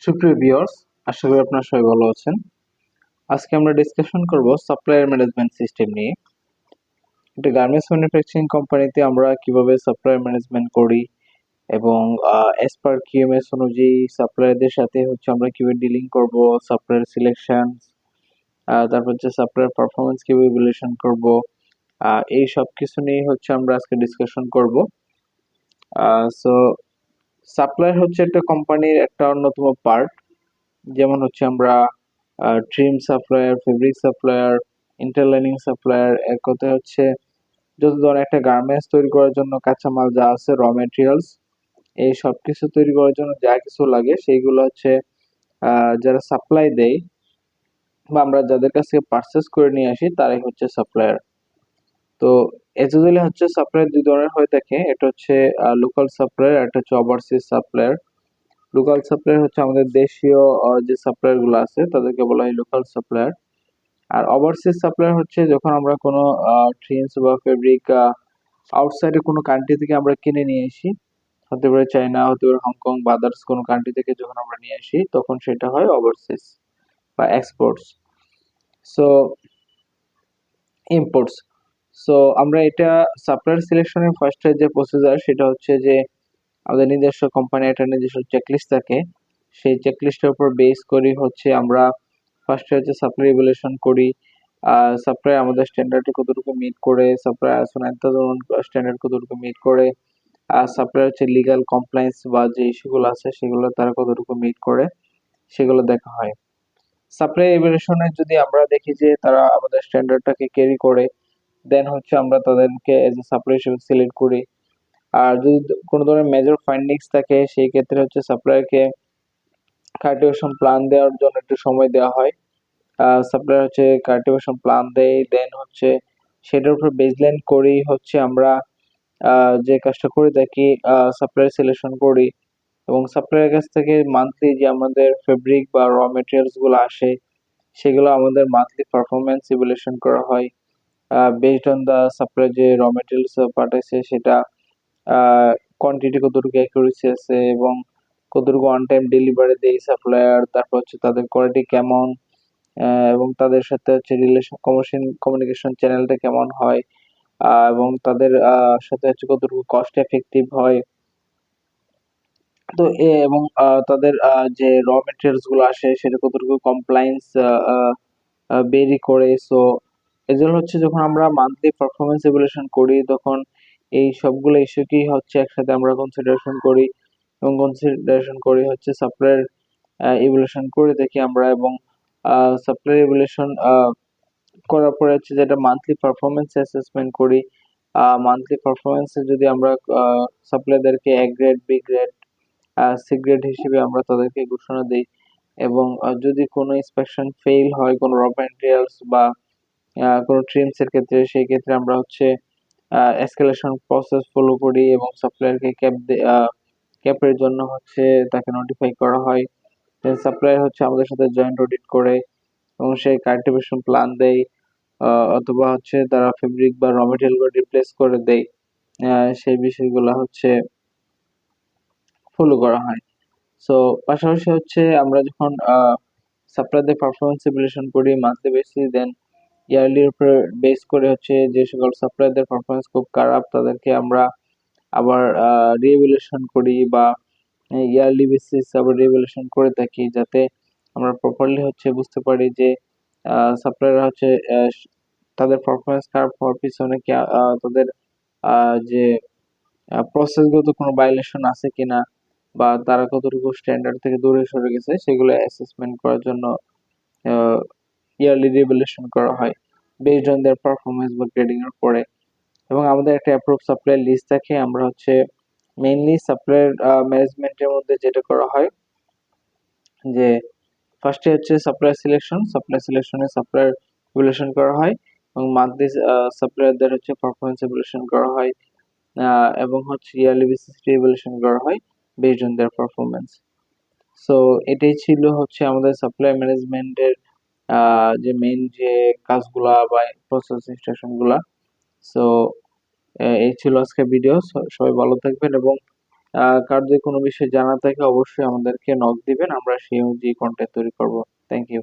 সুপ্রিয় ভিউয়ার্স, আশা করি আপনারা সবাই ভালো আছেন। আজকে আমরা ডিসকাশন করব সাপ্লায়ার ম্যানেজমেন্ট সিস্টেম নিয়ে। একটা গার্মেন্টস ম্যানুফ্যাকচারিং কোম্পানিতে আমরা কিভাবে সাপ্লায়ার ম্যানেজমেন্ট করি এবং অ্যাজ পার কিউএমএস অনুযায়ী সাপ্লায়ারদের সাথে আমরা কিভাবে ডিলিং করব, সাপ্লায়ার সিলেকশন, তারপর সাপ্লায়ার পারফরমেন্স কিভাবে ইভ্যালুয়েশন করব, এই সব কিছু নিয়ে আমরা আজকে ডিসকাশন করব। সো সাপ্লায়ার একটা কোম্পানির একটা অন্যতম পার্ট। যেমন আমরা trim supplier, fabric supplier, interlining supplier, এক কথায় যত ধরনের একটা গার্মেন্টস তৈরি করার জন্য কাঁচামাল যা আছে, র মেটেরিয়ালস, এই সব কিছু তৈরি করার জন্য যা কিছু লাগে সেইগুলো যারা সাপ্লাই দেয় বা আমরা যাদের কাছ থেকে পারচেস করে নিয়ে আসি তারাই সাপ্লায়ার। তো এজুয়ালি সাপ্লায়ার দুই ধরনের হয়ে থাকে। এটা লোকাল সাপ্লায়ার, একটা ওভারসিজ সাপ্লায়ার। লোকাল সাপ্লায়ার আমাদের দেশীয় যে সাপ্লায়ার গুলো আছে তাদেরকে বলা হয় লোকাল সাপ্লায়ার। আর ওভারসিজ সাপ্লায়ার যখন আমরা কোনো ট্রিমস বা ফেব্রিক আউটসাইডে কোনো কান্ট্রি থেকে আমরা কিনে নিয়ে আসি, হতে পারে চায়না, হতে পারে হংকং বা আদার্স কোনো কান্ট্রি থেকে যখন আমরা নিয়ে আসি তখন সেটা হয় ওভারসিজ বা এক্সপোর্টস। So imports. সো আমরা এটা সাপ্লায়ার সিলেকশনের ফার্স্টে যে প্রসিজার সেটা যে আমাদের নিজস্ব কোম্পানি একটা নিজস্ব চেকলিস্ট থাকে। সেই চেকলিস্টের উপর বেস করি আমরা ফার্স্টে সাপ্লাই ইভ্যালুয়েশন করি। সাপ্লাই আমাদের স্ট্যান্ডার্ডে কতটুকু মিট করে, সাপ্লাই ISO 9001 স্ট্যান্ডার্ড কতটুকু মিট করে, আর সাপ্লাই লিগ্যাল কমপ্লায়েন্স বা যে ইস্যুগুলো আছে সেগুলো তারা কতটুকু মিট করে সেগুলো দেখা হয়। সাপ্লাই ইভ্যালুয়েশনে যদি আমরা দেখি যে তারা আমাদের স্ট্যান্ডার্ডটাকে ক্যারি করে, দেন আমরা তাদেরকে এজ এ সাপ্লাই হিসেবে সিলেক্ট করি। আর যদি কোনো ধরনের মেজর ফাইন্ডিংস থাকে সেই ক্ষেত্রে সাপ্লায়ারকে কাল্টিভেশন প্ল্যান দেওয়ার জন্য একটু সময় দেওয়া হয়। সাপ্লায়ার কাল্টিভেশন প্ল্যান দেয়, দেন সেটার উপর বেসলাইন করেই আমরা যে কাজটা করে থাকি, সাপ্লায়ার সিলেকশন করি এবং সাপ্লায়ারের কাছ থেকে মান্থলি যে আমাদের ফেব্রিক বা র মেটেরিয়ালস গুলো আসে সেগুলো আমাদের মান্থলি পারফরমেন্স ইভ্যালুয়েশন করা হয়। বেসড অন দা সাপ্লায়ার যে র মেটেরিয়ালস পাঠাইছে সেটা কোয়ান্টিটি কতটুকু অ্যাকুরেসি আছে এবং কতটুকু অন টাইম ডেলিভারি দেয় সাপ্লায়ার, তারপর তাদের কোয়ালিটি কেমন, এবং তাদের সাথে রিলেশন কমিউনিকেশন চ্যানেলটা কেমন হয়, এবং তাদের সাথে কতটুকু কস্ট এফেক্টিভ হয়। তো এবং তাদের যে র মেটেরিয়ালস গুলো আসে সেটা কতটুকু কমপ্লায়েন্স বেরি করে। সো এজন্য যখন আমরা মান্থলি পারফরমেন্স ইভ্যালুয়েশন করি তখন এই সবগুলো ইস্যুকেই একসাথে আমরা কনসিডারেশন করি এবং কনসিডারেশন করি সাপ্লায়ার ইভ্যালুয়েশন করে দেখি আমরা, এবং সাপ্লায়ার ইভ্যালুয়েশন করার পরে যেটা মান্থলি পারফরমেন্স অ্যাসেসমেন্ট করি। মান্থলি পারফরমেন্সে যদি আমরা সাপ্লায়ারদেরকে A grade, B grade, C grade হিসেবে আমরা তাদেরকে ঘোষণা দিই এবং যদি কোনো ইন্সপেকশন ফেইল হয় কোনো র ম্যাটেরিয়ালস বা কোনো ট্রিমস এর ক্ষেত্রে, সেই ক্ষেত্রে আমরা এসকেলেশন প্রসেস ফলো করি এবং সাপ্লায়ারকে ক্যাপের জন্য তাকে নোটিফাই করা হয়। দেন সাপ্লায়ার আমাদের সাথে জয়েন্ট অডিট করে এবং সেই কাল্টিভেশন প্ল্যান দেয়, অথবা তারা ফেব্রিক বা র মেটেরিয়াল গুলো রিপ্লেস করে দেয়। সেই বিষয়গুলো ফলো করা হয়। সো পাশাপাশি আমরা যখন সাপ্লায়ারদের পারফরমেন্স ইভ্যালুয়েশন করি মান্থলি বেসিস, দেন ইয়ারলির উপর বেস করে যে সকল সাপ্লায়ারদের পারফরমেন্স খুব খারাপ তাদেরকে আমরা আবার রিএভ্যালুয়েশন করি বা ইয়ারলি বেসিস আবার রিএভ্যালুয়েশন করে থাকি, যাতে আমরা প্রপারলি বুঝতে পারি যে সাপ্লায়াররা তাদের পারফরমেন্স খারাপ হওয়ার পিছনে তাদের যে প্রসেসগত কোনো ভায়োলেশন আছে কিনা বা তারা কতটুকু স্ট্যান্ডার্ড থেকে দূরে সরে গেছে সেগুলো অ্যাসেসমেন্ট করার জন্য ইয়ারলি রিভ্যালুয়েশন করা হয় বেসড অন দেয়ার পারফরমেন্স বা গ্রেডিং এর পরে। এবং আমাদের একটা অ্যাপ্রুভ সাপ্লায়ার লিস্ট থাকে। আমরা মেইনলি সাপ্লায়ার ম্যানেজমেন্টের মধ্যে যেটা করা হয় যে ফার্স্টে সাপ্লায়ার সিলেকশন, সাপ্লায়ার সিলেকশনে সাপ্লায়ার ইভ্যালুয়েশন করা হয় এবং মান্থলি সাপ্লায়ারদের পারফরমেন্স ইভ্যালুয়েশন করা হয়, এবং ইয়ারলি বেসিস ইভ্যালুয়েশন করা হয় based on their performance. So এটাই ছিল আমাদের সাপ্লায়ার ম্যানেজমেন্টের যে মেইন যে কাজগুলা বা প্রসেস ইনস্ট্রাকশন গুলা। সো এই ছিল আজকে ভিডিও। সবাই ভালো থাকবেন এবং কার যদি কোনো বিষয়ে জানা থাকে অবশ্যই আমাদেরকে নক দিবেন, আমরা সেই অনুযায়ী কন্টেন্ট তৈরি করব। Thank you.